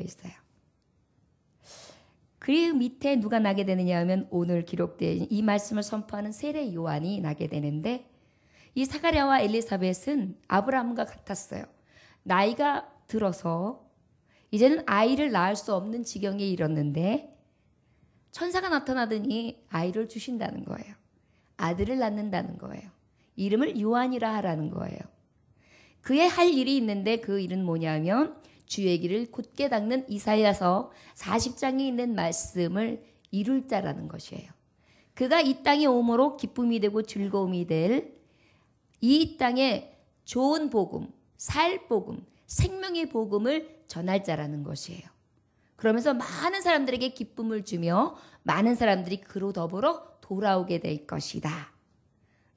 있어요. 그 밑에 누가 나게 되느냐 하면 오늘 기록된 이 말씀을 선포하는 세례 요한이 나게 되는데, 이 사가랴와 엘리사벳은 아브라함과 같았어요. 나이가 들어서 이제는 아이를 낳을 수 없는 지경에 이르렀는데 천사가 나타나더니 아이를 주신다는 거예요. 아들을 낳는다는 거예요. 이름을 요한이라 하라는 거예요. 그의 할 일이 있는데 그 일은 뭐냐면 주의 길을 곧게 닦는 이사야서 40장에 있는 말씀을 이룰 자라는 것이에요. 그가 이 땅에 오므로 기쁨이 되고 즐거움이 될 이 땅에 좋은 복음, 살 복음, 생명의 복음을 전할 자라는 것이에요. 그러면서 많은 사람들에게 기쁨을 주며 많은 사람들이 그로 더불어 돌아오게 될 것이다.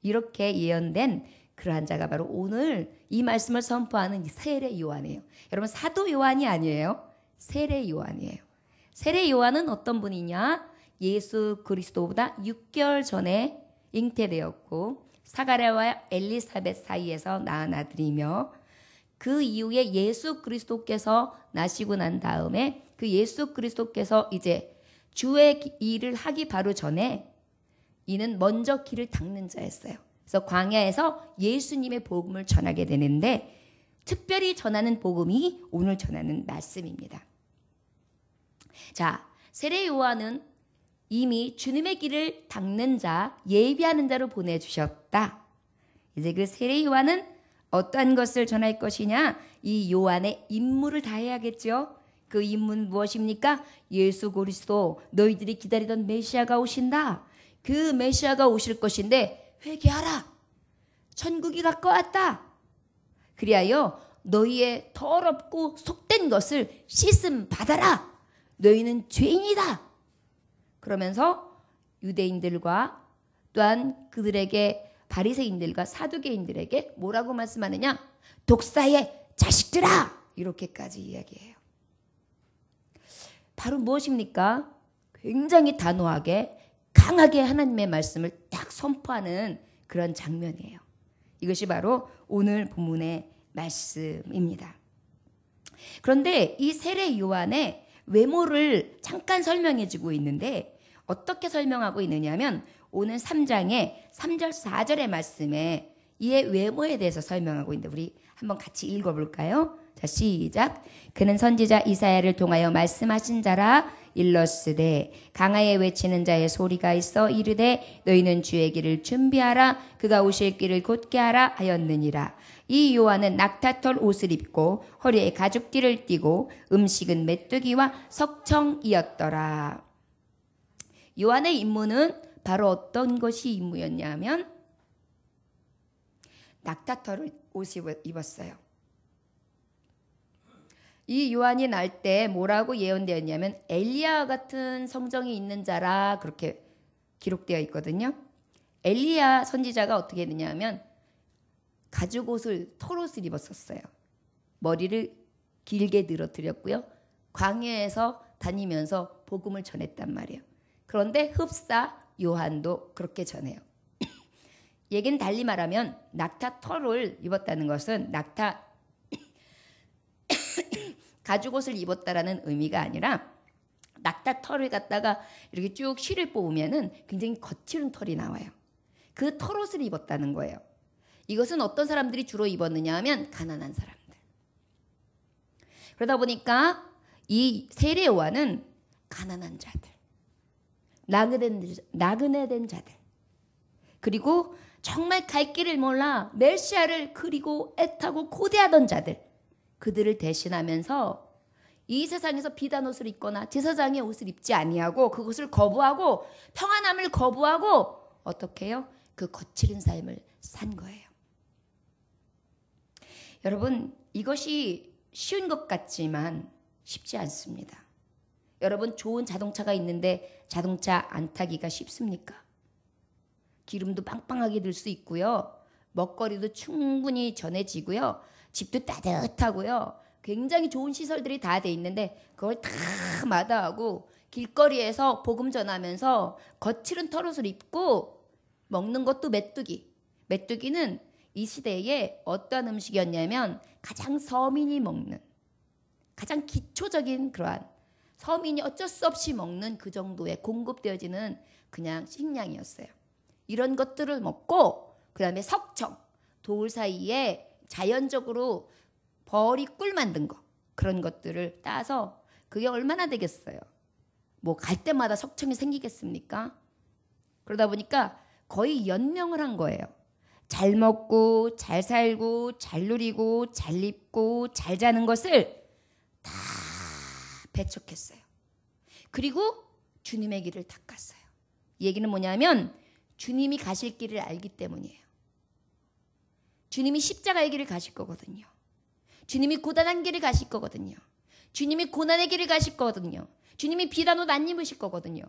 이렇게 예언된 그러한 자가 바로 오늘 이 말씀을 선포하는 세례 요한이에요. 여러분, 사도 요한이 아니에요. 세례 요한이에요. 세례 요한은 어떤 분이냐? 예수 그리스도보다 6개월 전에 잉태되었고 사가랴와 엘리사벳 사이에서 낳은 아들이며, 그 이후에 예수 그리스도께서 나시고 난 다음에 그 예수 그리스도께서 이제 주의 일을 하기 바로 전에 이는 먼저 길을 닦는 자였어요. 그래서 광야에서 예수님의 복음을 전하게 되는데, 특별히 전하는 복음이 오늘 전하는 말씀입니다. 자, 세례 요한은 이미 주님의 길을 닦는 자, 예비하는 자로 보내주셨다. 이제 그 세례 요한은 어떠한 것을 전할 것이냐? 이 요한의 임무를 다해야겠죠. 그 임무는 무엇입니까? 예수 그리스도, 너희들이 기다리던 메시아가 오신다. 그 메시아가 오실 것인데 회개하라. 천국이 가까웠다. 그리하여 너희의 더럽고 속된 것을 씻음 받아라. 너희는 죄인이다. 그러면서 유대인들과 또한 그들에게 바리새인들과 사두개인들에게 뭐라고 말씀하느냐? 독사의 자식들아! 이렇게까지 이야기해요. 바로 무엇입니까? 굉장히 단호하게 강하게 하나님의 말씀을 딱 선포하는 그런 장면이에요. 이것이 바로 오늘 본문의 말씀입니다. 그런데 이 세례 요한의 외모를 잠깐 설명해 주고 있는데, 어떻게 설명하고 있느냐면 오늘 3장의 3절 4절의 말씀에 이의 외모에 대해서 설명하고 있는데, 우리 한번 같이 읽어볼까요? 자, 시작. 그는 선지자 이사야를 통하여 말씀하신 자라. 일러스되 강하에 외치는 자의 소리가 있어 이르되 너희는 주의 길을 준비하라. 그가 오실 길을 곧게 하라 하였느니라. 이 요한은 낙타털 옷을 입고 허리에 가죽띠를 띠고 음식은 메뚜기와 석청이었더라. 요한의 임무는 바로 어떤 것이 임무였냐면 낙타털 옷을 입었어요. 이 요한이 날 때 뭐라고 예언되었냐면 엘리야 같은 성정이 있는 자라, 그렇게 기록되어 있거든요. 엘리야 선지자가 어떻게 했느냐면 가죽옷을, 털옷을 입었었어요. 머리를 길게 늘어뜨렸고요. 광야에서 다니면서 복음을 전했단 말이에요. 그런데 흡사 요한도 그렇게 전해요. 얘기는 달리 말하면 낙타 털을 입었다는 것은 낙타 가죽옷을 입었다라는 의미가 아니라, 낙타 털을 갖다가 이렇게 쭉 실을 뽑으면은 굉장히 거칠은 털이 나와요. 그 털옷을 입었다는 거예요. 이것은 어떤 사람들이 주로 입었느냐 하면 가난한 사람들. 그러다 보니까 이 세례 요한은 가난한 자들, 나그네 된 자들, 그리고 정말 갈 길을 몰라 메시아를 그리고 애타고 고대하던 자들, 그들을 대신하면서 이 세상에서 비단 옷을 입거나 제사장의 옷을 입지 아니하고 그것을 거부하고 평안함을 거부하고 어떻게 해요? 그 거칠은 삶을 산 거예요. 여러분, 이것이 쉬운 것 같지만 쉽지 않습니다. 여러분, 좋은 자동차가 있는데 자동차 안 타기가 쉽습니까? 기름도 빵빵하게 들 수 있고요. 먹거리도 충분히 전해지고요. 집도 따뜻하고요. 굉장히 좋은 시설들이 다 돼 있는데 그걸 다 마다하고 길거리에서 복음 전하면서 거칠은 털옷을 입고 먹는 것도 메뚜기. 메뚜기는 이 시대에 어떤 음식이었냐면 가장 서민이 먹는, 가장 기초적인 그러한 서민이 어쩔 수 없이 먹는 그 정도의 공급되어지는 그냥 식량이었어요. 이런 것들을 먹고 그 다음에 석청, 돌 사이에 자연적으로 벌이 꿀 만든 거 그런 것들을 따서 그게 얼마나 되겠어요. 뭐 갈 때마다 석청이 생기겠습니까? 그러다 보니까 거의 연명을 한 거예요. 잘 먹고 잘 살고 잘 누리고 잘 입고 잘 자는 것을 다 배척했어요. 그리고 주님의 길을 닦았어요. 이 얘기는 뭐냐면 주님이 가실 길을 알기 때문이에요. 주님이 십자가의 길을 가실 거거든요. 주님이 고단한 길을 가실 거거든요. 주님이 고난의 길을 가실 거거든요. 주님이 비단 옷 안 입으실 거거든요.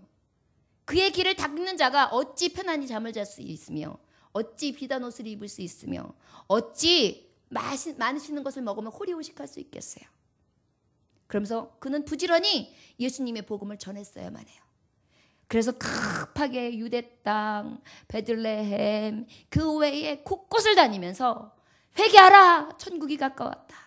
그의 길을 닦는 자가 어찌 편안히 잠을 잘 수 있으며 어찌 비단 옷을 입을 수 있으며 어찌 많으시는 것을 먹으면 호리호식할 수 있겠어요. 그러면서 그는 부지런히 예수님의 복음을 전했어야만 해요. 그래서 급하게 유대 땅, 베들레헴 그 외에 곳곳을 다니면서 회개하라, 천국이 가까웠다.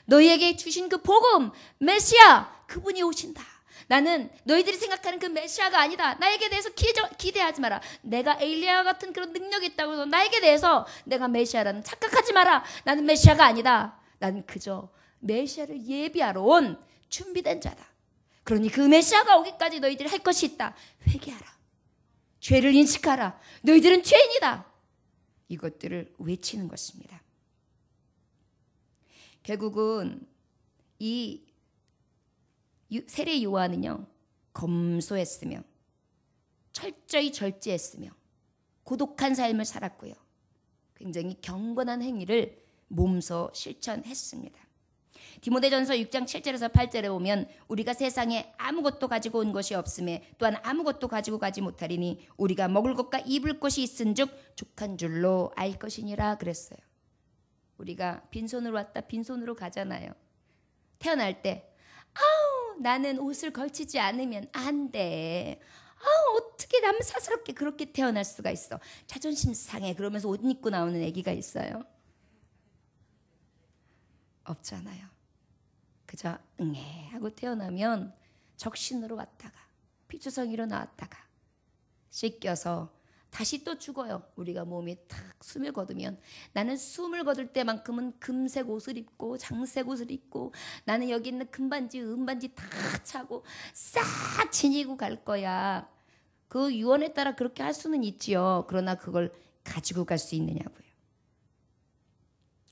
너희에게 주신 그 복음, 메시아, 그분이 오신다. 나는 너희들이 생각하는 그 메시아가 아니다. 나에게 대해서 기대하지 마라. 내가 엘리야 같은 그런 능력이 있다고 해서 나에게 대해서 내가 메시아라는 착각하지 마라. 나는 메시아가 아니다. 나는 그저 메시아를 예비하러 온 준비된 자다. 그러니 그 메시아가 오기까지 너희들이 할 것이 있다. 회개하라. 죄를 인식하라. 너희들은 죄인이다. 이것들을 외치는 것입니다. 결국은 이 세례 요한은요, 검소했으며 철저히 절제했으며 고독한 삶을 살았고요. 굉장히 경건한 행위를 몸소 실천했습니다. 디모데전서 6장 7절에서 8절에 보면 우리가 세상에 아무것도 가지고 온 것이 없음에 또한 아무것도 가지고 가지 못하리니 우리가 먹을 것과 입을 것이 있은즉 족한 줄로 알 것이니라 그랬어요. 우리가 빈손으로 왔다 빈손으로 가잖아요. 태어날 때 아우 나는 옷을 걸치지 않으면 안 돼. 어떻게 남사스럽게 그렇게 태어날 수가 있어. 자존심 상해. 그러면서 옷 입고 나오는 아기가 있어요? 없잖아요. 그저 응애 하고 태어나면 적신으로 왔다가 피투성이로 나왔다가 씻겨서 다시 또 죽어요. 우리가 몸이 탁 숨을 거두면 나는 숨을 거둘 때만큼은 금색 옷을 입고 장색 옷을 입고 나는 여기 있는 금반지 은반지 다 차고 싹 지니고 갈 거야. 그 유언에 따라 그렇게 할 수는 있지요. 그러나 그걸 가지고 갈 수 있느냐고요.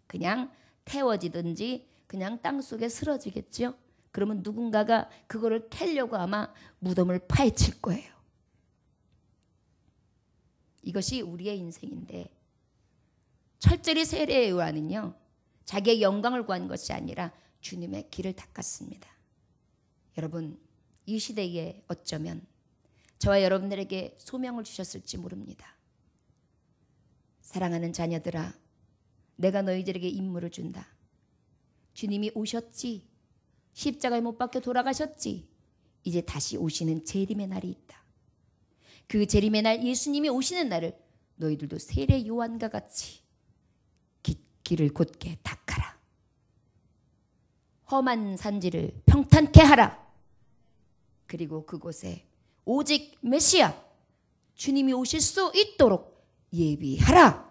그냥 태워지든지 그냥 땅속에 쓰러지겠죠. 그러면 누군가가 그거를 캐려고 아마 무덤을 파헤칠 거예요. 이것이 우리의 인생인데 철저히 세례 요한은요. 자기의 영광을 구한 것이 아니라 주님의 길을 닦았습니다. 여러분 이 시대에 어쩌면 저와 여러분들에게 소명을 주셨을지 모릅니다. 사랑하는 자녀들아 내가 너희들에게 임무를 준다. 주님이 오셨지. 십자가에 못 박혀 돌아가셨지. 이제 다시 오시는 재림의 날이 있다. 그 재림의 날 예수님이 오시는 날을 너희들도 세례 요한과 같이 길을 곧게 닦아라. 험한 산지를 평탄케 하라. 그리고 그곳에 오직 메시아 주님이 오실 수 있도록 예비하라.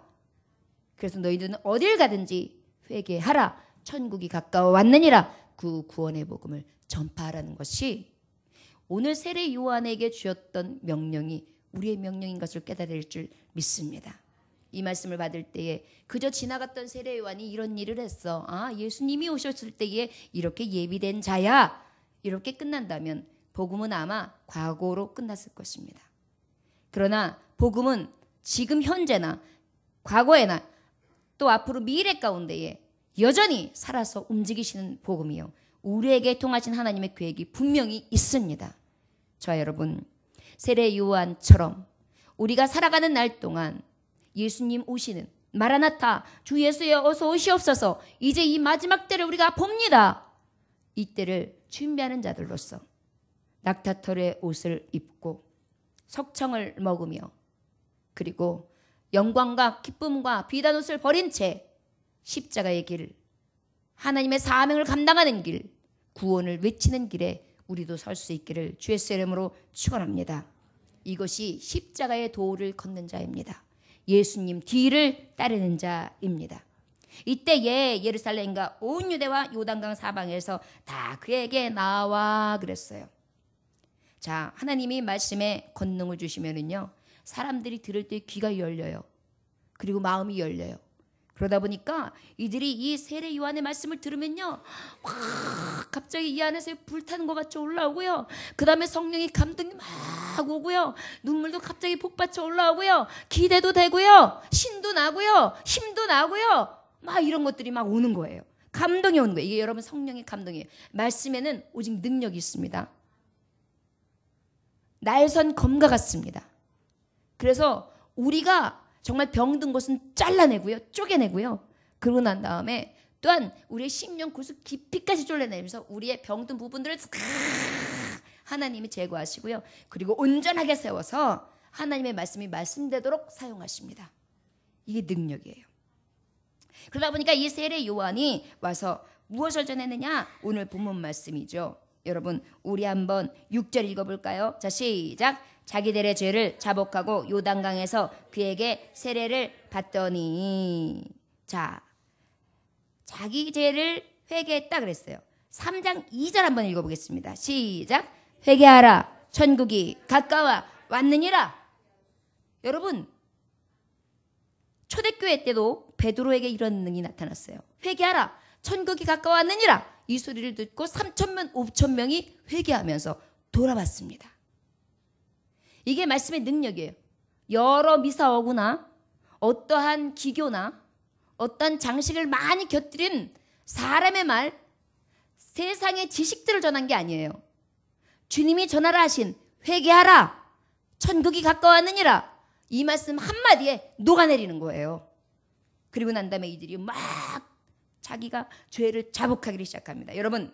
그래서 너희들은 어딜 가든지 회개하라. 천국이 가까워 왔느니라. 그 구원의 복음을 전파하라는 것이 오늘 세례 요한에게 주었던 명령이 우리의 명령인 것을 깨달을 줄 믿습니다. 이 말씀을 받을 때에 그저 지나갔던 세례 요한이 이런 일을 했어. 예수님이 오셨을 때에 이렇게 예비된 자야. 이렇게 끝난다면 복음은 아마 과거로 끝났을 것입니다. 그러나 복음은 지금 현재나 과거에나 또 앞으로 미래 가운데에 여전히 살아서 움직이시는 복음이요. 우리에게 통하신 하나님의 계획이 분명히 있습니다. 저와 여러분 세례 요한처럼 우리가 살아가는 날 동안 예수님 오시는 마라나타 주 예수여 어서 오시옵소서 이제 이 마지막 때를 우리가 봅니다. 이 때를 준비하는 자들로서 낙타털의 옷을 입고 석청을 먹으며 그리고 영광과 기쁨과 비단 옷을 버린 채 십자가의 길 하나님의 사명을 감당하는 길 구원을 외치는 길에 우리도 설 수 있기를 주의 이름으로 축원합니다. 이것이 십자가의 도를 걷는 자입니다. 예수님 뒤를 따르는 자입니다. 이때에 예루살렘과 온 유대와 요단강 사방에서 다 그에게 나와 그랬어요. 자, 하나님이 말씀에 권능을 주시면은요, 사람들이 들을 때 귀가 열려요. 그리고 마음이 열려요. 그러다 보니까 이들이 이 세례 요한의 말씀을 들으면요, 확 갑자기 이 안에서 불타는 것 같이 올라오고요. 그 다음에 성령의 감동이 막 오고요. 눈물도 갑자기 복받쳐 올라오고요. 기대도 되고요. 신도 나고요. 힘도 나고요. 막 이런 것들이 막 오는 거예요. 감동이 오는 거예요. 이게 여러분 성령의 감동이에요. 말씀에는 오직 능력이 있습니다. 날선 검과 같습니다. 그래서 우리가 정말 병든 곳은 잘라내고요. 쪼개내고요. 그러고 난 다음에 또한 우리의 심령 구석 깊이까지 쫄라내면서 우리의 병든 부분들을 하나님이 제거하시고요. 그리고 온전하게 세워서 하나님의 말씀이 말씀되도록 사용하십니다. 이게 능력이에요. 그러다 보니까 이 세례 요한이 와서 무엇을 전했느냐? 오늘 본문 말씀이죠. 여러분 우리 한번 6절 읽어볼까요? 자, 시작. 자기들의 죄를 자복하고 요단강에서 그에게 세례를 받더니, 자, 자기 죄를 회개했다 그랬어요. 3장 2절 한번 읽어보겠습니다. 시작. 회개하라, 천국이 가까워 왔느니라. 여러분 초대교회 때도 베드로에게 이런 능이 나타났어요. 회개하라, 천국이 가까워 왔느니라. 이 소리를 듣고 3,000명 5,000명이 회개하면서 돌아왔습니다. 이게 말씀의 능력이에요. 여러 미사어구나 어떠한 기교나 어떤 장식을 많이 곁들인 사람의 말, 세상의 지식들을 전한 게 아니에요. 주님이 전하라 하신 회개하라, 천국이 가까웠느니라, 이 말씀 한마디에 녹아내리는 거예요. 그리고 난 다음에 이들이 막 자기가 죄를 자복하기 시작합니다. 여러분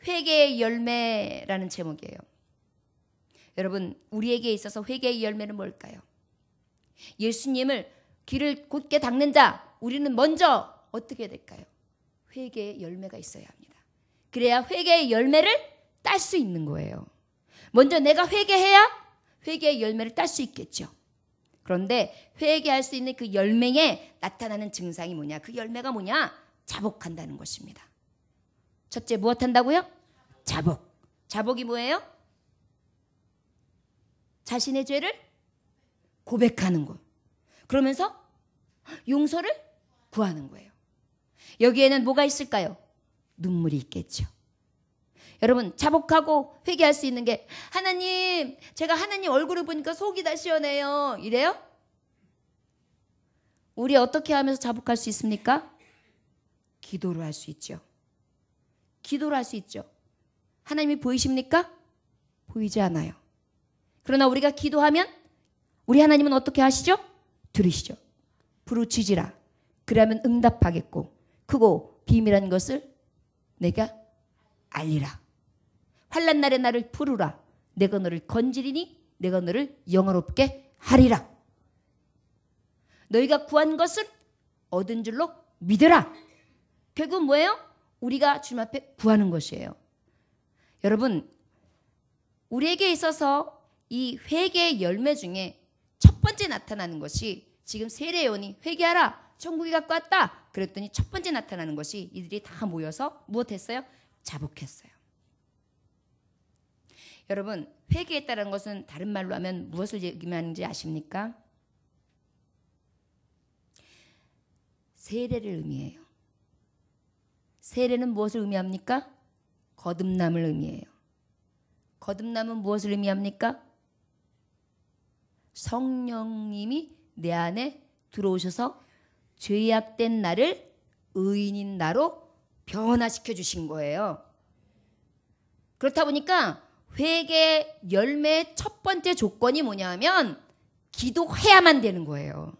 회개의 열매라는 제목이에요. 여러분 우리에게 있어서 회개의 열매는 뭘까요? 예수님을 길을 곧게 닦는 자, 우리는 먼저 어떻게 될까요? 회개의 열매가 있어야 합니다. 그래야 회개의 열매를 딸 수 있는 거예요. 먼저 내가 회개해야 회개의 열매를 딸 수 있겠죠. 그런데 회개할 수 있는 그 열매에 나타나는 증상이 뭐냐? 그 열매가 뭐냐? 자복한다는 것입니다. 첫째 무엇 한다고요? 자복. 자복이 뭐예요? 자신의 죄를 고백하는 것. 그러면서 용서를 구하는 거예요. 여기에는 뭐가 있을까요? 눈물이 있겠죠. 여러분 자복하고 회개할 수 있는 게, 하나님 제가 하나님 얼굴을 보니까 속이 다 시원해요, 이래요? 우리 어떻게 하면서 자복할 수 있습니까? 기도로 할 수 있죠. 기도로 할 수 있죠. 하나님이 보이십니까? 보이지 않아요. 그러나 우리가 기도하면 우리 하나님은 어떻게 하시죠? 들으시죠. 부르짖으라 그러면 응답하겠고 크고 비밀한 것을 내가 알리라. 환난 날에 나를 부르라. 내가 너를 건지리니 내가 너를 영화롭게 하리라. 너희가 구한 것을 얻은 줄로 믿으라. 결국 뭐예요? 우리가 주님 앞에 구하는 것이에요. 여러분 우리에게 있어서 이 회개의 열매 중에 첫 번째 나타나는 것이, 지금 세례 요한이 회개하라, 천국이 가까웠다 그랬더니 첫 번째 나타나는 것이 이들이 다 모여서 무엇했어요? 자복했어요. 여러분 회개했다는 것은 다른 말로 하면 무엇을 의미하는지 아십니까? 세례를 의미해요. 세례는 무엇을 의미합니까? 거듭남을 의미해요. 거듭남은 무엇을 의미합니까? 성령님이 내 안에 들어오셔서 죄악된 나를 의인인 나로 변화시켜 주신 거예요. 그렇다 보니까 회개 열매의 첫 번째 조건이 뭐냐 하면 기도해야만 되는 거예요.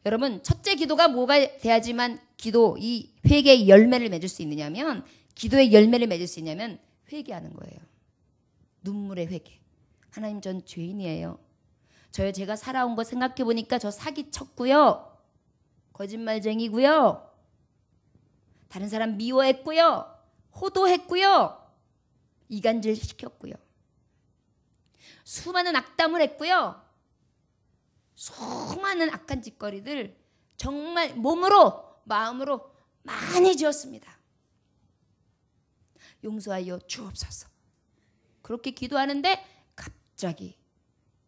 여러분 첫째 기도가 뭐가 돼야지만 기도, 이 회개의 열매를 맺을 수 있느냐면, 기도의 열매를 맺을 수 있냐면 회개하는 거예요. 눈물의 회개. 하나님 전 죄인이에요. 제가 살아온 거 생각해 보니까 저 사기쳤고요. 거짓말쟁이고요. 다른 사람 미워했고요. 호도했고요. 이간질 시켰고요. 수많은 악담을 했고요. 수많은 악한 짓거리들 정말 몸으로 마음으로 많이 지었습니다. 용서하여 주옵소서. 그렇게 기도하는데 갑자기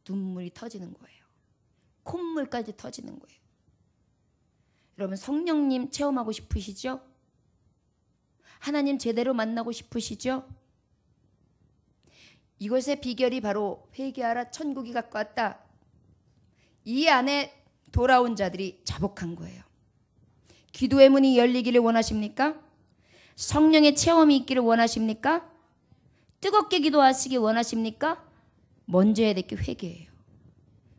눈물이 터지는 거예요. 콧물까지 터지는 거예요. 여러분 성령님 체험하고 싶으시죠? 하나님 제대로 만나고 싶으시죠? 이것의 비결이 바로 회개하라 천국이 가까웠다. 이 안에 돌아온 자들이 자복한 거예요. 기도의 문이 열리기를 원하십니까? 성령의 체험이 있기를 원하십니까? 뜨겁게 기도하시기 원하십니까? 먼저 해야 될 게 회개예요.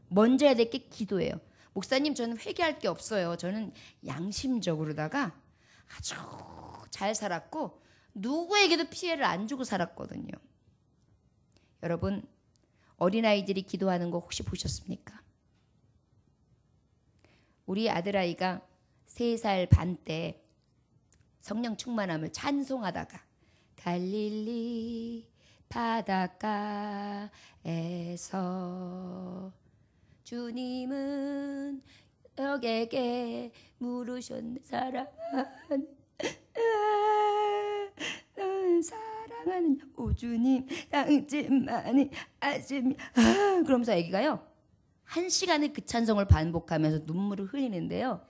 먼저 해야 될 게 기도예요. 목사님 저는 회개할 게 없어요. 저는 양심적으로다가 아주 잘 살았고 누구에게도 피해를 안 주고 살았거든요. 여러분 어린아이들이 기도하는 거 혹시 보셨습니까? 우리 아들아이가 3살 반 때 성령 충만함을 찬송하다가 갈릴리 바닷가에서 주님은 여에게 물으셨네 사랑하는 사랑하는 오 주님 당신만이 아십니 그러면서 애기가요 1시간을 그 찬송을 반복하면서 눈물을 흘리는데요.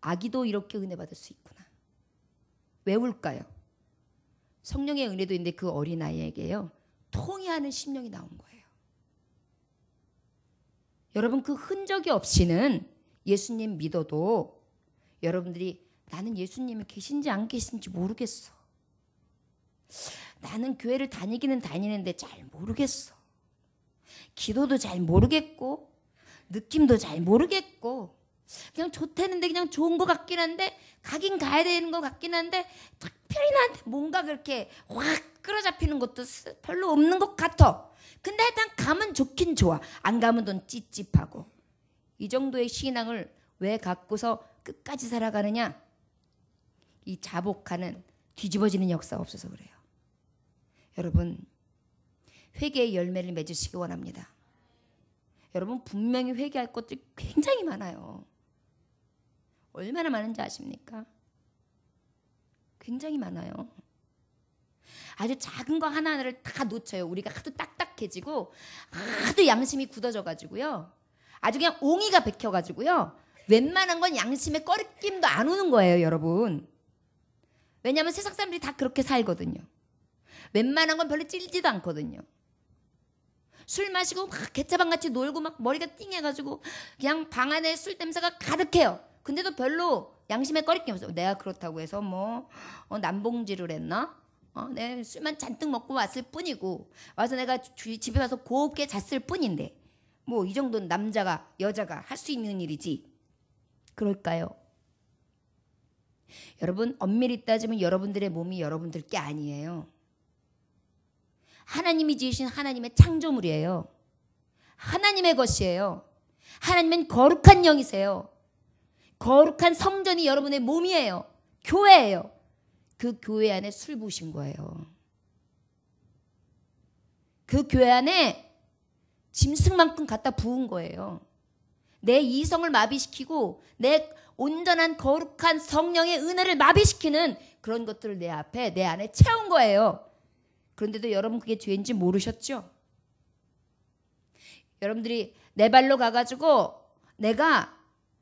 아기도 이렇게 은혜 받을 수 있구나. 왜 울까요? 성령의 은혜도 있는데 그 어린아이에게요. 통회하는 심령이 나온 거예요. 여러분 그 흔적이 없이는 예수님 믿어도 여러분들이 나는 예수님이 계신지 안 계신지 모르겠어. 나는 교회를 다니기는 다니는데 잘 모르겠어. 기도도 잘 모르겠고 느낌도 잘 모르겠고 그냥 좋다는데 그냥 좋은 것 같긴 한데 가긴 가야 되는 것 같긴 한데 특별히 나한테 뭔가 그렇게 확 끌어잡히는 것도 별로 없는 것 같아. 근데 일단 가면 좋긴 좋아. 안 가면 넌 찝찝하고. 이 정도의 신앙을 왜 갖고서 끝까지 살아가느냐? 이 자복하는 뒤집어지는 역사가 없어서 그래요. 여러분 회개의 열매를 맺으시기 원합니다. 여러분 분명히 회개할 것들이 굉장히 많아요. 얼마나 많은지 아십니까? 굉장히 많아요. 아주 작은 거 하나하나를 다 놓쳐요. 우리가 하도 딱딱해지고 하도 양심이 굳어져가지고요. 아주 그냥 옹이가 bek혀가지고요. 웬만한 건 양심에 꺼리낌도 안 오는 거예요. 여러분. 왜냐하면 세상 사람들이 다 그렇게 살거든요. 웬만한 건 별로 찔지도 않거든요. 술 마시고 막 개차방같이 놀고 막 머리가 띵해가지고 그냥 방 안에 술 냄새가 가득해요. 근데도 별로 양심에 꺼리낌 없어요. 내가 그렇다고 해서 뭐 남봉질을 했나? 내 술만 잔뜩 먹고 왔을 뿐이고 와서 내가 집에 와서 곱게 잤을 뿐인데 뭐 이 정도는 남자가 여자가 할 수 있는 일이지. 그럴까요? 여러분 엄밀히 따지면 여러분들의 몸이 여러분들 게 아니에요. 하나님이 지으신 하나님의 창조물이에요. 하나님의 것이에요. 하나님은 거룩한 영이세요. 거룩한 성전이 여러분의 몸이에요. 교회예요. 그 교회 안에 술 부으신 거예요. 그 교회 안에 짐승만큼 갖다 부은 거예요. 내 이성을 마비시키고 내 온전한 거룩한 성령의 은혜를 마비시키는 그런 것들을 내 앞에 내 안에 채운 거예요. 그런데도 여러분 그게 죄인지 모르셨죠? 여러분들이 내 발로 가가지고 내가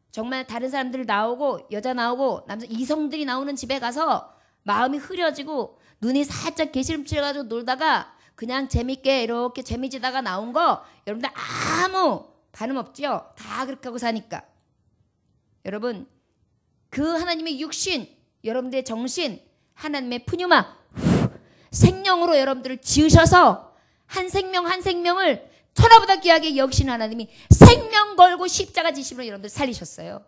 정말 다른 사람들 나오고 여자 나오고 남자 이성들이 나오는 집에 가서 마음이 흐려지고 눈이 살짝 개시름칠해가지고 놀다가 그냥 재밌게 이렇게 재미지다가 나온 거 여러분들 아무 반응 없죠? 다 그렇게 하고 사니까. 여러분 그 하나님의 육신 여러분들의 정신 하나님의 푸뉴마 생명으로 여러분들을 지으셔서 한 생명 한 생명을 천하보다 귀하게 여기신 하나님이 생명 걸고 십자가 지심으로 여러분들 살리셨어요.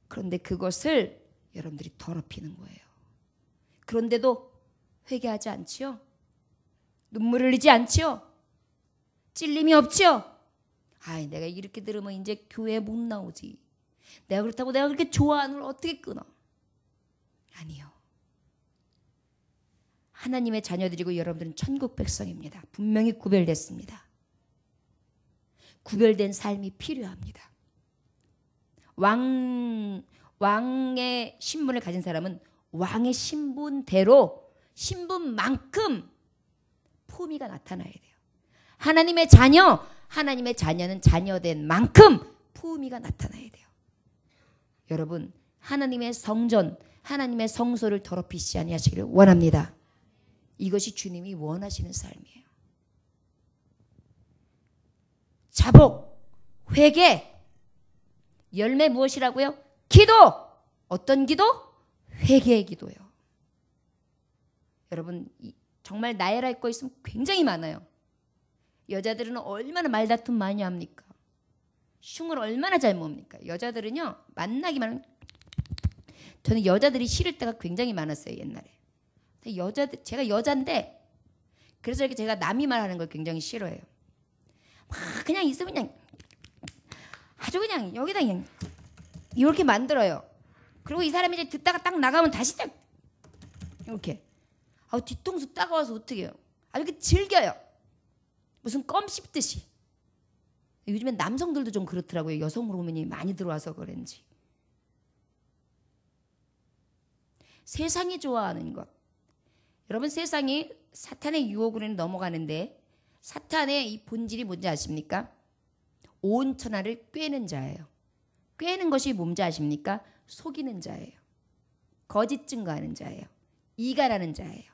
그런데 그것을 여러분들이 더럽히는 거예요. 그런데도 회개하지 않지요? 눈물 흘리지 않지요? 찔림이 없지요? 아이 내가 이렇게 들으면 이제 교회에 못 나오지. 내가 그렇다고 내가 그렇게 좋아하는 걸 어떻게 끊어? 아니요. 하나님의 자녀들이고 여러분들은 천국 백성입니다. 분명히 구별됐습니다. 구별된 삶이 필요합니다. 왕의 신분을 가진 사람은 왕의 신분대로 신분만큼 품위가 나타나야 돼요. 하나님의 자녀는 자녀된 만큼 품위가 나타나야 돼요. 여러분, 하나님의 성전, 하나님의 성소를 더럽히시지 아니하시기를 원합니다. 이것이 주님이 원하시는 삶이에요. 자복, 회개, 열매 무엇이라고요? 기도! 어떤 기도? 회개의 기도요. 여러분, 정말 나열할 거 있으면 굉장히 많아요. 여자들은 얼마나 말다툼 많이 합니까? 흉을 얼마나 잘 봅니까? 여자들은요, 만나기만 하면, 저는 여자들이 싫을 때가 굉장히 많았어요, 옛날에. 제가 여잔데, 그래서 이렇게 제가 남이 말하는 걸 굉장히 싫어해요. 막 그냥 있으면 그냥 아주 그냥 여기다 그냥 이렇게 만들어요. 그리고 이 사람이 이제 듣다가 딱 나가면 다시 딱 이렇게. 뒤통수 따가워서 어떻게 해요? 아주 이렇게 즐겨요. 무슨 껌 씹듯이. 요즘엔 남성들도 좀 그렇더라고요. 여성 호르몬이 많이 들어와서 그런지. 세상이 좋아하는 것. 여러분, 세상이 사탄의 유혹으로 넘어가는데 사탄의 이 본질이 뭔지 아십니까? 온 천하를 꿰는 자예요. 꿰는 것이 뭔지 아십니까? 속이는 자예요. 거짓 증거하는 자예요. 이간하는 자예요.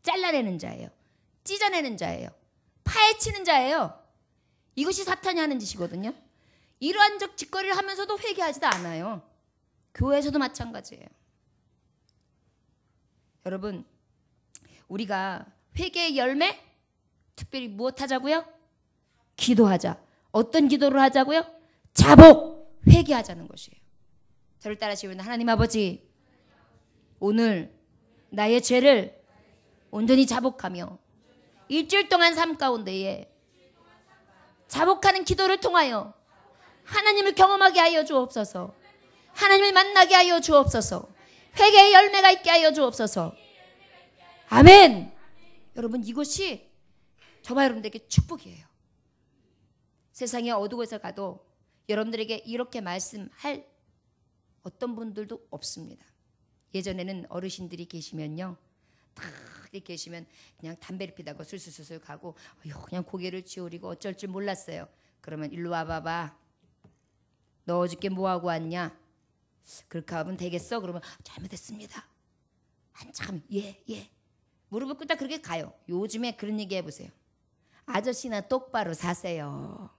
잘라내는 자예요. 찢어내는 자예요. 파헤치는 자예요. 이것이 사탄이 하는 짓이거든요. 이러한 짓거리를 하면서도 회개하지도 않아요. 교회에서도 마찬가지예요. 여러분, 우리가 회개의 열매, 특별히 무엇 하자고요? 기도하자. 어떤 기도를 하자고요? 자복, 회개하자는 것이에요. 저를 따라하시면 하나님 아버지, 오늘 나의 죄를 온전히 자복하며 일주일 동안 삶 가운데에 자복하는 기도를 통하여 하나님을 경험하게 하여 주옵소서. 하나님을 만나게 하여 주옵소서. 회개의 열매가 있게 하여 주옵소서. 아멘. 여러분, 이것이 저와 여러분들에게 축복이에요. 세상에 어두워서 가도 여러분들에게 이렇게 말씀할 어떤 분들도 없습니다. 예전에는 어르신들이 계시면요, 딱 이렇게 계시면 그냥 담배를 피다가 술술술 가고 그냥 고개를 쥐어리고 어쩔 줄 몰랐어요. 그러면 일로 와봐봐. 너 어저께 뭐하고 왔냐? 그렇게 하면 되겠어? 그러면 잘못했습니다. 한참 예. 무릎을 꿇다 그렇게 가요. 요즘에 그런 얘기 해보세요. 아저씨나 똑바로 사세요.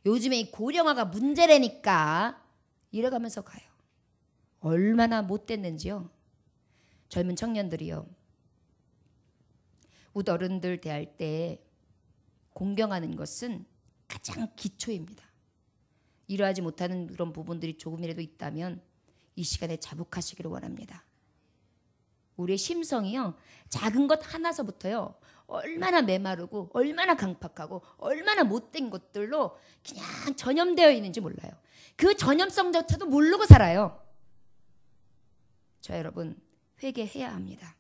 요즘에 이 고령화가 문제라니까 이래가면서 가요. 얼마나 못됐는지요. 젊은 청년들이요, 우리 어른들 대할 때 공경하는 것은 가장 기초입니다. 이러하지 못하는 그런 부분들이 조금이라도 있다면 이 시간에 자복하시기를 원합니다. 우리의 심성이요, 작은 것 하나서부터요, 얼마나 메마르고 얼마나 강팍하고 얼마나 못된 것들로 그냥 전염되어 있는지 몰라요. 그 전염성조차도 모르고 살아요. 자, 여러분, 회개해야 합니다.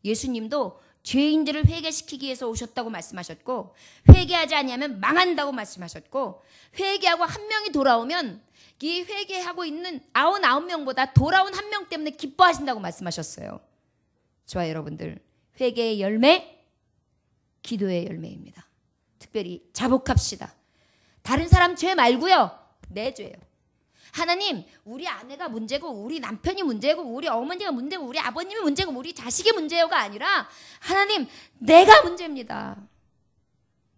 예수님도 죄인들을 회개시키기 위해서 오셨다고 말씀하셨고, 회개하지 아니하면 망한다고 말씀하셨고, 회개하고 한 명이 돌아오면 이 회개하고 있는 99명보다 돌아온 한 명 때문에 기뻐하신다고 말씀하셨어요. 저와 여러분들, 회개의 열매, 기도의 열매입니다. 특별히 자복합시다. 다른 사람 죄 말고요, 내 죄요. 하나님, 우리 아내가 문제고 우리 남편이 문제고 우리 어머니가 문제고 우리 아버님이 문제고 우리 자식이 문제요가 아니라 하나님, 내가 문제입니다.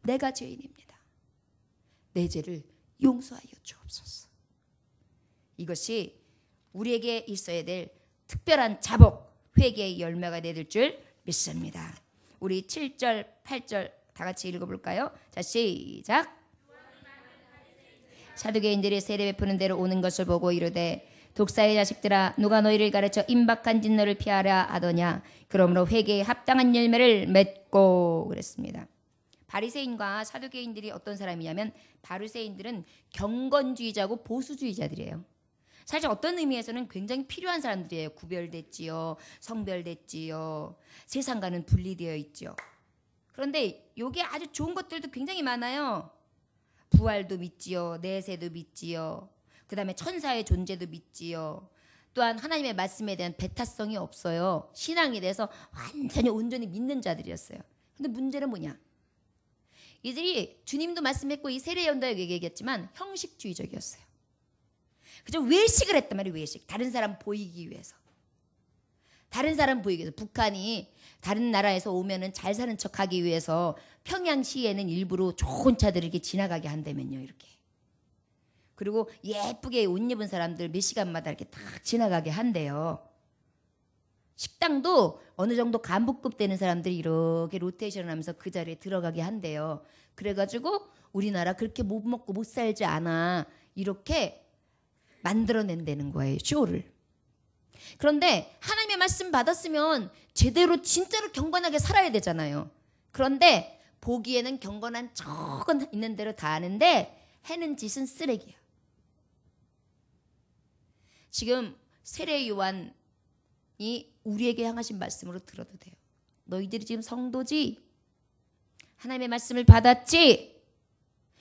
내가 죄인입니다. 내 죄를 용서하여 주옵소서. 이것이 우리에게 있어야 될 특별한 자복, 회개의 열매가 될 줄 믿습니다. 우리 7절, 8절 다 같이 읽어볼까요? 자, 시작. 사두개인들이 세례 베푸는 대로 오는 것을 보고 이르되, 독사의 자식들아, 누가 너희를 가르쳐 임박한 진노를 피하라 하더냐? 그러므로 회개에 합당한 열매를 맺고. 그랬습니다. 바리새인과 사두개인들이 어떤 사람이냐면, 바리새인들은 경건주의자고 보수주의자들이에요. 사실 어떤 의미에서는 굉장히 필요한 사람들이에요. 구별됐지요. 성별됐지요. 세상과는 분리되어 있죠. 그런데 이게 아주 좋은 것들도 굉장히 많아요. 부활도 믿지요. 내세도 믿지요. 그 다음에 천사의 존재도 믿지요. 또한 하나님의 말씀에 대한 배타성이 없어요. 신앙에 대해서 완전히 온전히 믿는 자들이었어요. 근데 문제는 뭐냐? 이들이 주님도 말씀했고 이 세례요한도 얘기했지만 형식주의적이었어요. 그저 외식을 했단 말이에요. 외식. 다른 사람 보이기 위해서. 다른 사람 보이기 위해서. 북한이 다른 나라에서 오면은 잘 사는 척하기 위해서 평양시에는 일부러 좋은 차들을 이렇게 지나가게 한다면요. 이렇게. 그리고 예쁘게 옷 입은 사람들 몇 시간마다 이렇게 딱 지나가게 한대요. 식당도 어느 정도 간부급 되는 사람들이 이렇게 로테이션을 하면서 그 자리에 들어가게 한대요. 그래가지고 우리나라 그렇게 못 먹고 못 살지 않아. 이렇게 만들어낸다는 거예요. 쇼를. 그런데 하나님의 말씀 받았으면 제대로 진짜로 경건하게 살아야 되잖아요. 그런데 보기에는 경건한 척은 있는 대로 다 아는데 해는 짓은 쓰레기야. 지금 세례 요한이 우리에게 향하신 말씀으로 들어도 돼요. 너희들이 지금 성도지? 하나님의 말씀을 받았지?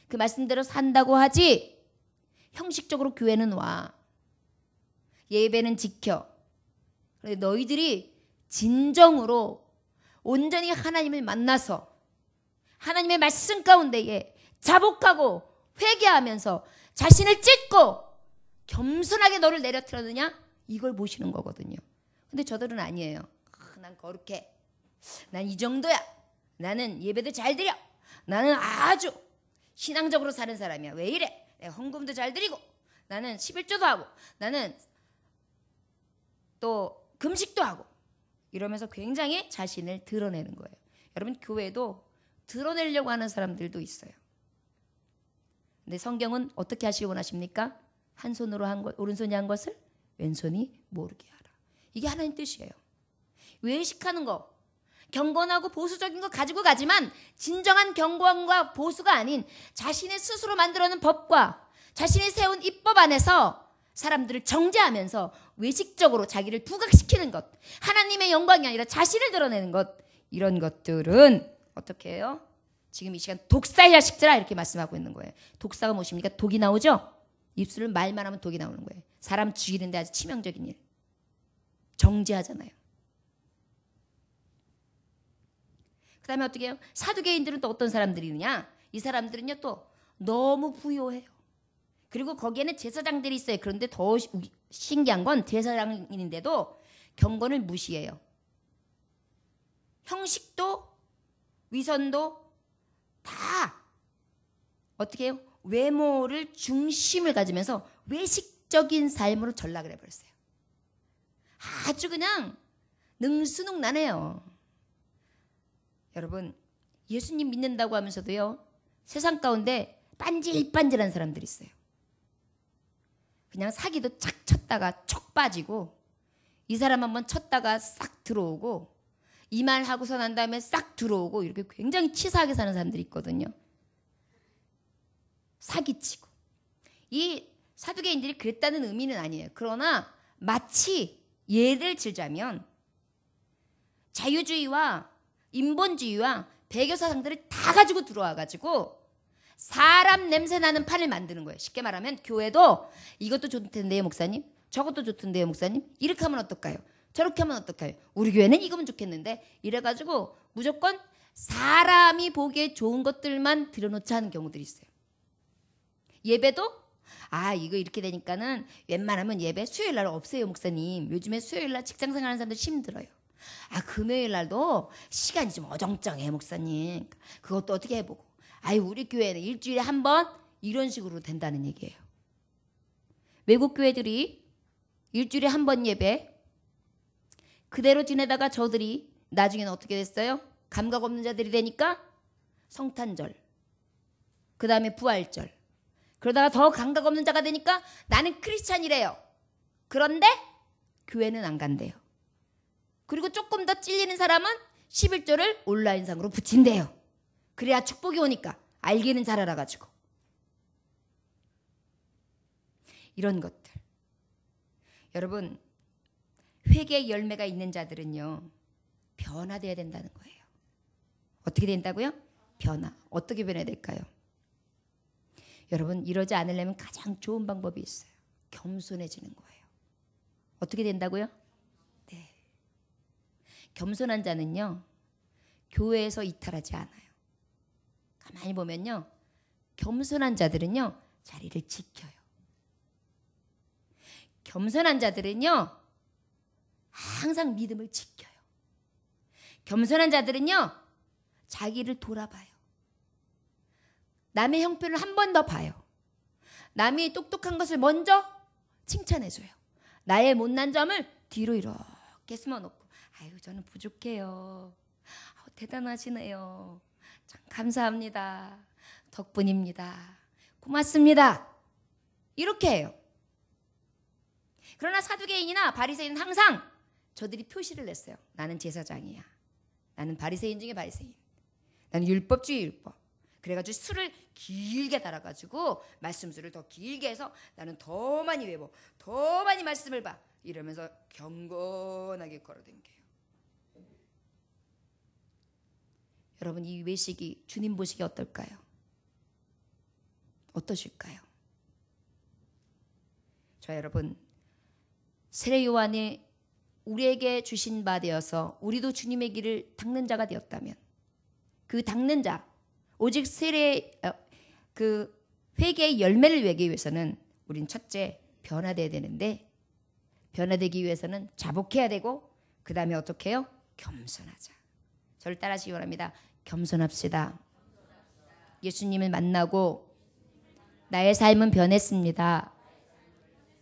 그 말씀대로 산다고 하지? 형식적으로 교회는 와. 예배는 지켜. 그런데 너희들이 진정으로 온전히 하나님을 만나서 하나님의 말씀 가운데에 자복하고 회개하면서 자신을 찢고 겸손하게 너를 내려뜨렸느냐? 이걸 보시는 거거든요. 근데 저들은 아니에요. 난 거룩해. 난 이 정도야. 나는 예배도 잘 드려. 나는 아주 신앙적으로 사는 사람이야. 왜 이래? 내가 헌금도 잘 드리고 나는 11조도 하고 나는 또 금식도 하고 이러면서 굉장히 자신을 드러내는 거예요. 여러분 교회도 드러내려고 하는 사람들도 있어요. 근데 성경은 어떻게 하시기 원하십니까? 한 손으로 한 것, 오른손이 한 것을 왼손이 모르게 하라. 이게 하나님 뜻이에요. 외식하는 거, 경건하고 보수적인 거 가지고 가지만 진정한 경건과 보수가 아닌 자신의 스스로 만들어낸 법과 자신이 세운 입법 안에서 사람들을 정죄하면서 외식적으로 자기를 부각시키는 것, 하나님의 영광이 아니라 자신을 드러내는 것, 이런 것들은 어떻게 해요? 지금 이 시간 독사의 자식들아 이렇게 말씀하고 있는 거예요. 독사가 무엇입니까? 독이 나오죠? 입술을 말만 하면 독이 나오는 거예요. 사람 죽이는데 아주 치명적인 일. 정죄하잖아요. 그 다음에 어떻게 해요? 사두개인들은 또 어떤 사람들이느냐? 이 사람들은요 또 너무 부요해요. 그리고 거기에는 제사장들이 있어요. 그런데 더 신기한 건 제사장인데도 경건을 무시해요. 형식도 위선도 다 어떻게 해요? 외모를 중심을 가지면서 외식적인 삶으로 전락을 해버렸어요. 아주 그냥 능수능란해요. 여러분 예수님 믿는다고 하면서도요 세상 가운데 빤질빤질한 사람들이 있어요. 그냥 사기도 착 쳤다가 촉 빠지고 이 사람 한번 쳤다가 싹 들어오고 이 말 하고서 난 다음에 싹 들어오고 이렇게 굉장히 치사하게 사는 사람들이 있거든요. 사기치고. 이 사두개인들이 그랬다는 의미는 아니에요. 그러나 마치 예를 들자면 자유주의와 인본주의와 배교 사상들을 다 가지고 들어와가지고 사람 냄새 나는 판을 만드는 거예요. 쉽게 말하면 교회도 이것도 좋던데요 목사님, 저것도 좋던데요 목사님, 이렇게 하면 어떨까요? 저렇게 하면 어떨까요? 우리 교회는 이거면 좋겠는데 이래가지고 무조건 사람이 보기에 좋은 것들만 들여놓자 하는 경우들이 있어요. 예배도 이거 이렇게 되니까는 웬만하면 예배 수요일날 없어요 목사님. 요즘에 수요일날 직장생활하는 사람들 힘들어요. 금요일날도 시간이 좀 어정쩡해 목사님. 그것도 어떻게 해보고 우리 교회는 일주일에 한 번 이런 식으로 된다는 얘기예요. 외국 교회들이 일주일에 한 번 예배 그대로 지내다가 저들이 나중에는 어떻게 됐어요? 감각 없는 자들이 되니까 성탄절, 그 다음에 부활절, 그러다가 더 감각 없는 자가 되니까 나는 크리스찬이래요. 그런데 교회는 안 간대요. 그리고 조금 더 찔리는 사람은 11조를 온라인상으로 붙인대요. 그래야 축복이 오니까 알기는 잘 알아가지고. 이런 것들. 여러분, 회개의 열매가 있는 자들은요, 변화되어야 된다는 거예요. 어떻게 된다고요? 변화. 어떻게 변해야 될까요? 여러분, 이러지 않으려면 가장 좋은 방법이 있어요. 겸손해지는 거예요. 어떻게 된다고요? 네. 겸손한 자는요, 교회에서 이탈하지 않아요. 가만히 보면요, 겸손한 자들은요, 자리를 지켜요. 겸손한 자들은요, 항상 믿음을 지켜요. 겸손한 자들은요, 자기를 돌아봐요. 남의 형편을 한 번 더 봐요. 남이 똑똑한 것을 먼저 칭찬해줘요. 나의 못난 점을 뒤로 이렇게 숨어놓고, 아유, 저는 부족해요. 대단하시네요. 참 감사합니다. 덕분입니다. 고맙습니다. 이렇게 해요. 그러나 사두개인이나 바리새인은 항상 저들이 표시를 냈어요. 나는 제사장이야. 나는 바리새인 중에 바리새인. 나는 율법주의 율법. 그래가지고 수를 길게 달아가지고 말씀수를 더 길게 해서 나는 더 많이 외워, 더 많이 말씀을 봐. 이러면서 경건하게 걸어댕겨요. 여러분, 이 외식이 주님 보시기 어떨까요? 어떠실까요? 저 여러분, 세례 요한이 우리에게 주신 바 되어서 우리도 주님의 길을 닦는 자가 되었다면, 그 닦는 자, 오직 그 회개의 열매를 내기 위해서는 우린 첫째 변화돼야 되는데, 변화되기 위해서는 자복해야 되고, 그 다음에 어떻게 해요? 겸손하자. 저를 따라하시기 바랍니다. 겸손합시다. 예수님을 만나고 나의 삶은 변했습니다.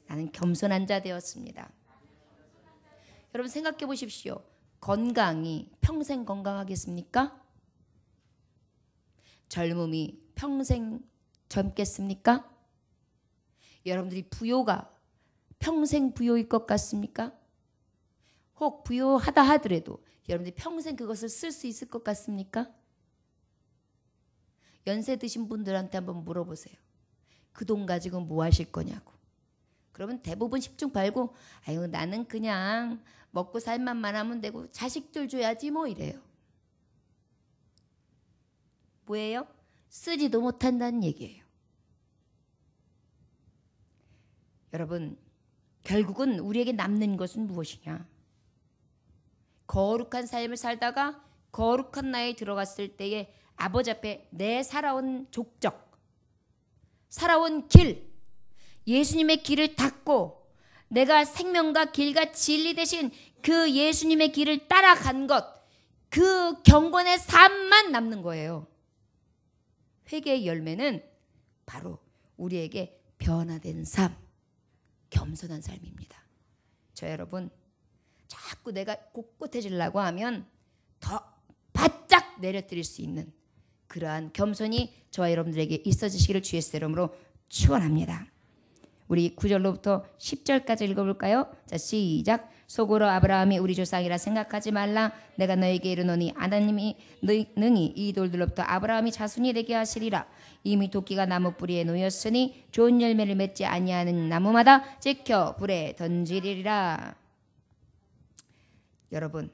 나는 겸손한 자 되었습니다. 여러분, 생각해 보십시오. 건강이 평생 건강하겠습니까? 젊음이 평생 젊겠습니까? 여러분들이 부요가 평생 부요일 것 같습니까? 혹 부요하다 하더라도 여러분들이 평생 그것을 쓸 수 있을 것 같습니까? 연세 드신 분들한테 한번 물어보세요. 그 돈 가지고 뭐 하실 거냐고. 그러면 대부분 10중 8구, 아유, 나는 그냥 먹고 살만만 하면 되고 자식들 줘야지 뭐 이래요. 뭐예요? 쓰지도 못한다는 얘기예요. 여러분, 결국은 우리에게 남는 것은 무엇이냐? 거룩한 삶을 살다가 거룩한 나이에 들어갔을 때에 아버지 앞에 내 살아온 족적, 살아온 길, 예수님의 길을 닦고 내가 생명과 길과 진리 대신 그 예수님의 길을 따라간 것, 그 경건의 삶만 남는 거예요. 회개의 열매는 바로 우리에게 변화된 삶, 겸손한 삶입니다. 저 여러분, 자꾸 내가 꼿꼿해지려고 하면 더 바짝 내려뜨릴 수 있는 그러한 겸손이 저와 여러분들에게 있어지시기를 주의 이름으로 축원합니다. 우리 9절로부터 10절까지 읽어볼까요? 자, 시작. 속으로 아브라함이 우리 조상이라 생각하지 말라. 내가 너에게 이르노니 하나님이 능히 이 돌들로부터 아브라함이 자손이 되게 하시리라. 이미 도끼가 나무 뿌리에 놓였으니 좋은 열매를 맺지 아니하는 나무마다 지켜 불에 던지리라. 여러분,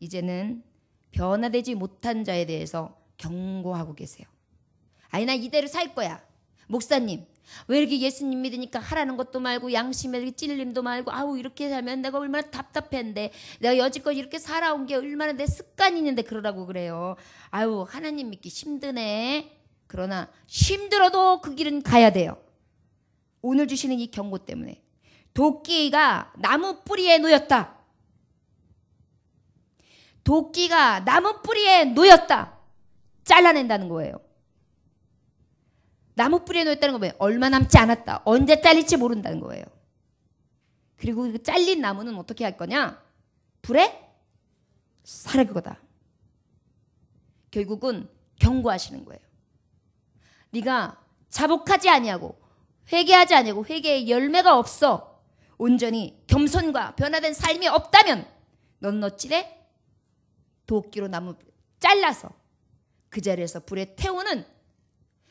이제는 변화되지 못한 자에 대해서 경고하고 계세요. 아니, 나 이대로 살 거야. 목사님, 왜 이렇게 예수님 믿으니까 하라는 것도 말고 양심에 찔림도 말고, 아우, 이렇게 살면 내가 얼마나 답답했는데, 내가 여지껏 이렇게 살아온 게 얼마나 내 습관이 있는데 그러라고 그래요. 아유, 하나님 믿기 힘드네. 그러나 힘들어도 그 길은 가야 돼요. 오늘 주시는 이 경고 때문에. 도끼가 나무 뿌리에 놓였다. 도끼가 나무 뿌리에 놓였다. 잘라낸다는 거예요. 나무 뿌리에 놓였다는 건 뭐예요? 얼마 남지 않았다. 언제 잘릴지 모른다는 거예요. 그리고 그 잘린 나무는 어떻게 할 거냐? 불에 사를 거다. 결국은 경고하시는 거예요. 네가 자복하지 아니하고 회개하지 아니하고 회개의 열매가 없어. 온전히 겸손과 변화된 삶이 없다면 너는 어찌래? 도끼로 나무 잘라서 그 자리에서 불에 태우는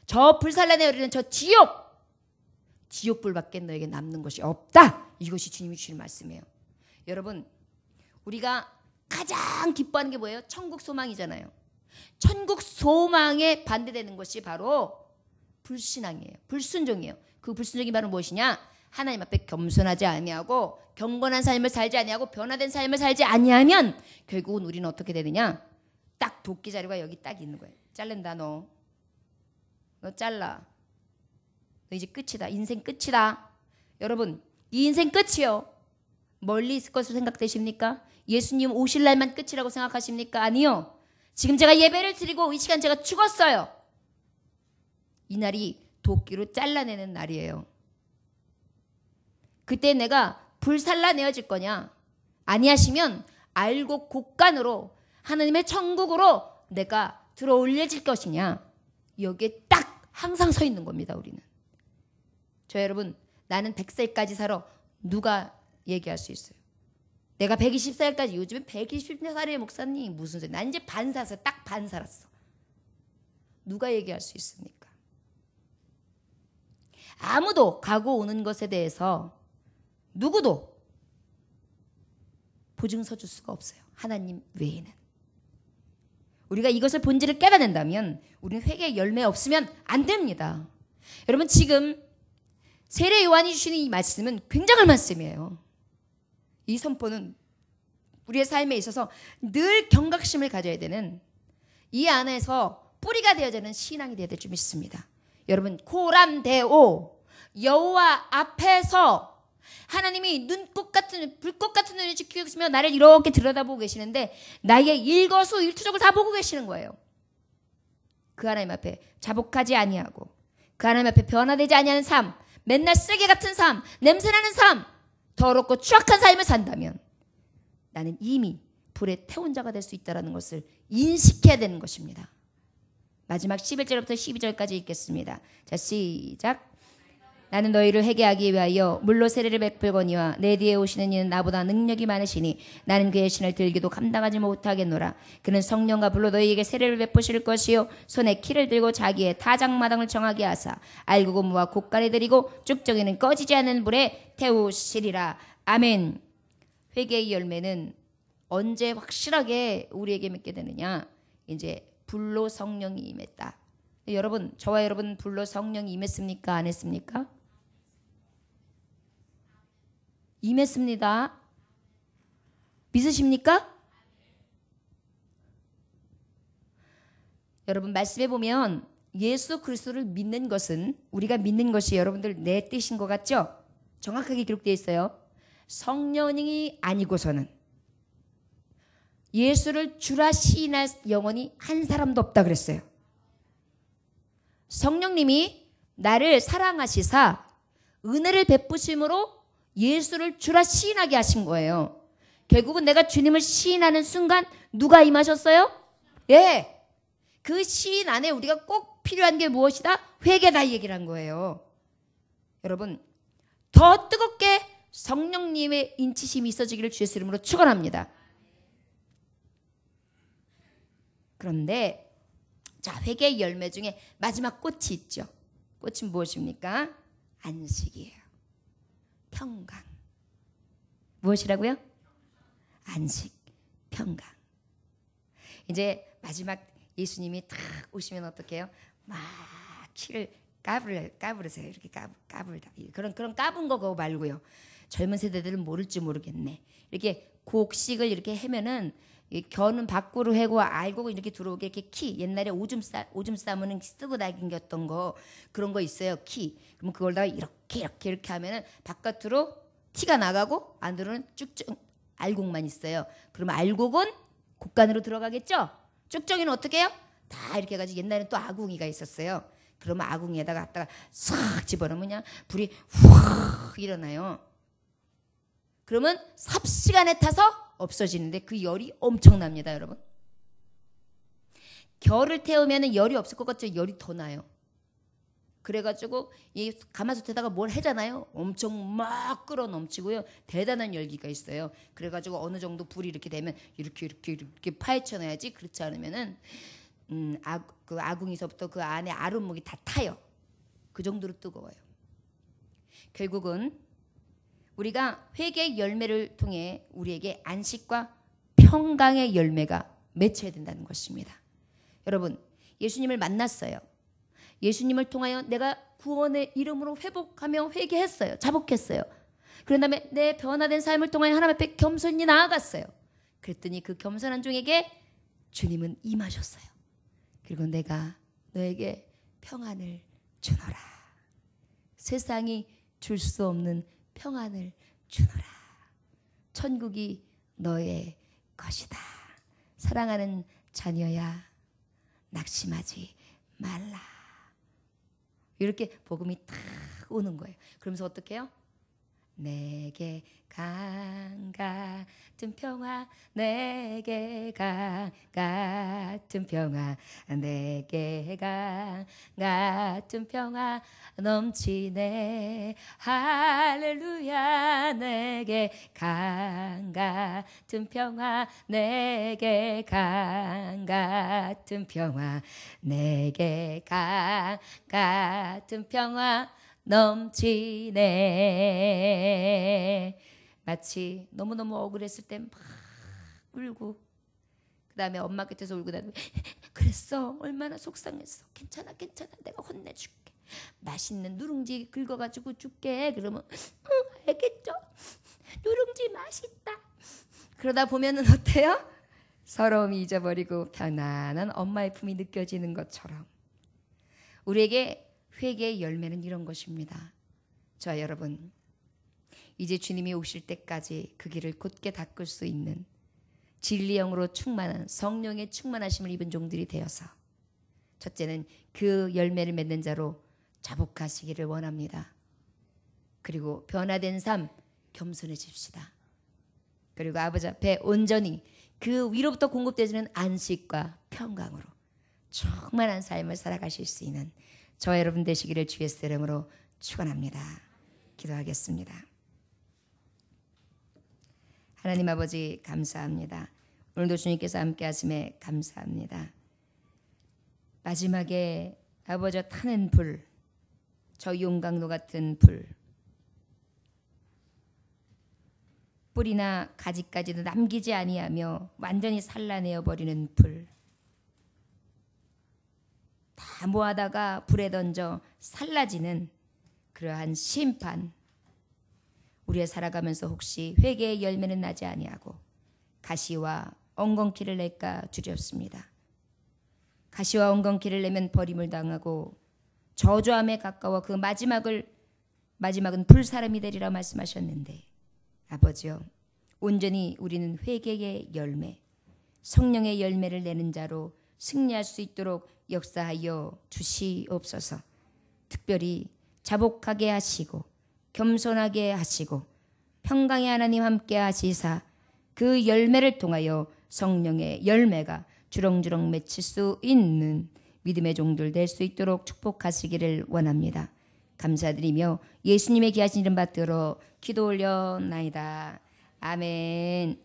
저 불살라내리는 저 지옥 지옥불밖에 너에게 남는 것이 없다. 이것이 주님이 주신 말씀이에요. 여러분, 우리가 가장 기뻐하는 게 뭐예요? 천국 소망이잖아요. 천국 소망에 반대되는 것이 바로 불신앙이에요. 불순종이에요. 그 불순종이 바로 무엇이냐? 하나님 앞에 겸손하지 아니하고 경건한 삶을 살지 아니하고 변화된 삶을 살지 아니하면 결국은 우리는 어떻게 되느냐? 딱 도끼 자루가 여기 딱 있는 거예요. 자른다 너. 너 잘라. 너 이제 끝이다. 인생 끝이다. 여러분, 이 인생 끝이요. 멀리 있을 것으로 생각되십니까? 예수님 오실 날만 끝이라고 생각하십니까? 아니요. 지금 제가 예배를 드리고 이 시간 제가 죽었어요. 이 날이 도끼로 잘라내는 날이에요. 그때 내가 불살라내어질 거냐? 아니하시면 알고 곳간으로 하나님의 천국으로 내가 들어 올려질 것이냐? 여기에 딱 항상 서 있는 겁니다. 우리는. 저 여러분, 나는 100살까지 살아. 누가 얘기할 수 있어요? 내가 120살까지, 요즘에 120살의 목사님 무슨 소리? 난 이제 반 살았어. 딱 반 살았어. 누가 얘기할 수 있습니까? 아무도 가고 오는 것에 대해서 누구도 보증서 줄 수가 없어요. 하나님 외에는. 우리가 이것을 본질을 깨달는다면 우리는 회개의 열매 없으면 안 됩니다. 여러분, 지금 세례 요한이 주시는 이 말씀은 굉장한 말씀이에요. 이 선포는 우리의 삶에 있어서 늘 경각심을 가져야 되는, 이 안에서 뿌리가 되어야 되는 신앙이 되어야 될 줄 믿습니다. 여러분, 코람데오, 여호와 앞에서 하나님이 눈꽃 같은 불꽃 같은 눈을 지키고 있으며 나를 이렇게 들여다보고 계시는데 나의 일거수일투족을 다 보고 계시는 거예요. 그 하나님 앞에 자복하지 아니하고 그 하나님 앞에 변화되지 아니하는 삶, 맨날 쓰레기 같은 삶, 냄새나는 삶, 더럽고 추악한 삶을 산다면 나는 이미 불에 태운 자가 될 수 있다는 것을 인식해야 되는 것입니다. 마지막 11절부터 12절까지 읽겠습니다. 자, 시작. 나는 너희를 회개하기 위하여 물로 세례를 베풀거니와 내 뒤에 오시는 이는 나보다 능력이 많으시니 나는 그의 신을 들기도 감당하지 못하겠노라. 그는 성령과 불로 너희에게 세례를 베푸실 것이요 손에 키를 들고 자기의 타작마당을 정하게 하사 알고고무와 곡간에 들이고 쭉정이는 꺼지지 않는 불에 태우시리라. 아멘. 회개의 열매는 언제 확실하게 우리에게 맺게 되느냐? 이제 불로 성령이 임했다. 여러분, 저와 여러분 불로 성령이 임했습니까? 안 했습니까? 임했습니다. 믿으십니까? 여러분, 말씀해 보면 예수 그리스도를 믿는 것은, 우리가 믿는 것이 여러분들 내 뜻인 것 같죠? 정확하게 기록되어 있어요. 성령이 아니고서는 예수를 주라 시인할 영혼이 한 사람도 없다 그랬어요. 성령님이 나를 사랑하시사 은혜를 베푸심으로 예수를 주라 시인하게 하신 거예요. 결국은 내가 주님을 시인하는 순간 누가 임하셨어요? 예. 그 시인 안에 우리가 꼭 필요한 게 무엇이다? 회개다, 이 얘기를 한 거예요. 여러분, 더 뜨겁게 성령님의 인치심이 있어지기를 주의 이름으로 축원합니다. 그런데 자, 회개의 열매 중에 마지막 꽃이 있죠. 꽃은 무엇입니까? 안식이에요. 평강. 무엇이라고요? 안식, 평강. 이제 마지막 예수님이 탁 오시면 어떻게 해요? 막 키를 까부르세요. 이렇게 까불다. 그런 까분 거 그거 말고요. 젊은 세대들은 모를지 모르겠네. 이렇게 곡식을 이렇게 해면은 겨는 밖으로 해고 알고 이렇게 들어오게 이렇게 키, 옛날에 오줌 싸면은 쓰고 다녔던 거, 그런 거 있어요. 키. 그럼 그걸다가 이렇게 하면은 바깥으로 티가 나가고 안으로는 쭉쭉 알곡만 있어요. 그러면 알곡은 곡간으로 들어가겠죠? 쭉정이는 어떻게 해요? 다 이렇게 해가지고 옛날에는 또 아궁이가 있었어요. 그러면 아궁이에다가 갖다가 싹 집어넣으면 그냥 불이 확 일어나요. 그러면 삽시간에 타서 없어지는데 그 열이 엄청납니다, 여러분. 겨를 태우면 열이 없을 것 같죠? 열이 더 나요. 그래가지고 이 가마솥에다가 뭘 해잖아요. 엄청 막 끓어 넘치고요. 대단한 열기가 있어요. 그래가지고 어느 정도 불이 이렇게 되면 이렇게 파헤쳐놔야지. 그렇지 않으면은 그 아궁이서부터 그 안에 아랫목이 다 타요. 그 정도로 뜨거워요. 결국은 우리가 회개의 열매를 통해 우리에게 안식과 평강의 열매가 맺혀야 된다는 것입니다. 여러분, 예수님을 만났어요. 예수님을 통하여 내가 구원의 이름으로 회복하며 회개했어요. 자복했어요. 그런 다음에 내 변화된 삶을 통하여 하나님 앞에 겸손히 나아갔어요. 그랬더니 그 겸손한 종에게 주님은 임하셨어요. 그리고 내가 너에게 평안을 주노라. 세상이 줄 수 없는 평안을 주노라. 천국이 너의 것이다. 사랑하는 자녀야, 낙심하지 말라. 이렇게 복음이 탁 오는 거예요. 그러면서 어떻게 해요? 내게 강 같은 평화, 내게 강 같은 평화, 내게 강 같은 평화 넘치네. 할렐루야. 내게 강 같은 평화, 내게 강 같은 평화, 내게 강 같은 평화 넘치네. 마치 너무너무 억울했을 때 막 울고 그 다음에 엄마 곁에서 울고 나면 그랬어, 얼마나 속상했어, 괜찮아 내가 혼내줄게, 맛있는 누룽지 긁어가지고 줄게. 그러면 알겠죠, 누룽지 맛있다. 그러다 보면은 어때요? 서러움이 잊어버리고 편안한 엄마의 품이 느껴지는 것처럼 우리에게 회개의 열매는 이런 것입니다. 저와 여러분, 이제 주님이 오실 때까지 그 길을 곧게 닦을 수 있는 진리 영으로 충만한 성령의 충만하심을 입은 종들이 되어서 첫째는 그 열매를 맺는 자로 자복하시기를 원합니다. 그리고 변화된 삶 겸손해집시다. 그리고 아버지 앞에 온전히 그 위로부터 공급되지는 안식과 평강으로 충만한 삶을 살아가실 수 있는 저와 여러분 되시기를 주의 이름으로 축원합니다. 기도하겠습니다. 하나님 아버지 감사합니다. 오늘도 주님께서 함께 하심에 감사합니다. 마지막에 아버지 타는 불, 저 용광로 같은 불, 뿌리나 가지까지도 남기지 아니하며 완전히 산라내어 버리는 불, 다 모아다가 불에 던져 살라지는 그러한 심판, 우리가 살아가면서 혹시 회개의 열매는 나지 아니하고 가시와 엉겅퀴를 낼까 두렵습니다. 가시와 엉겅퀴를 내면 버림을 당하고 저주함에 가까워 그 마지막은 불사람이 되리라 말씀하셨는데, 아버지요, 온전히 우리는 회개의 열매, 성령의 열매를 내는 자로 승리할 수 있도록 역사하여 주시옵소서. 특별히 자복하게 하시고 겸손하게 하시고 평강의 하나님 함께 하시사 그 열매를 통하여 성령의 열매가 주렁주렁 맺힐 수 있는 믿음의 종들 될 수 있도록 축복하시기를 원합니다. 감사드리며 예수님의 귀하신 이름 받들어 기도 올려나이다. 아멘.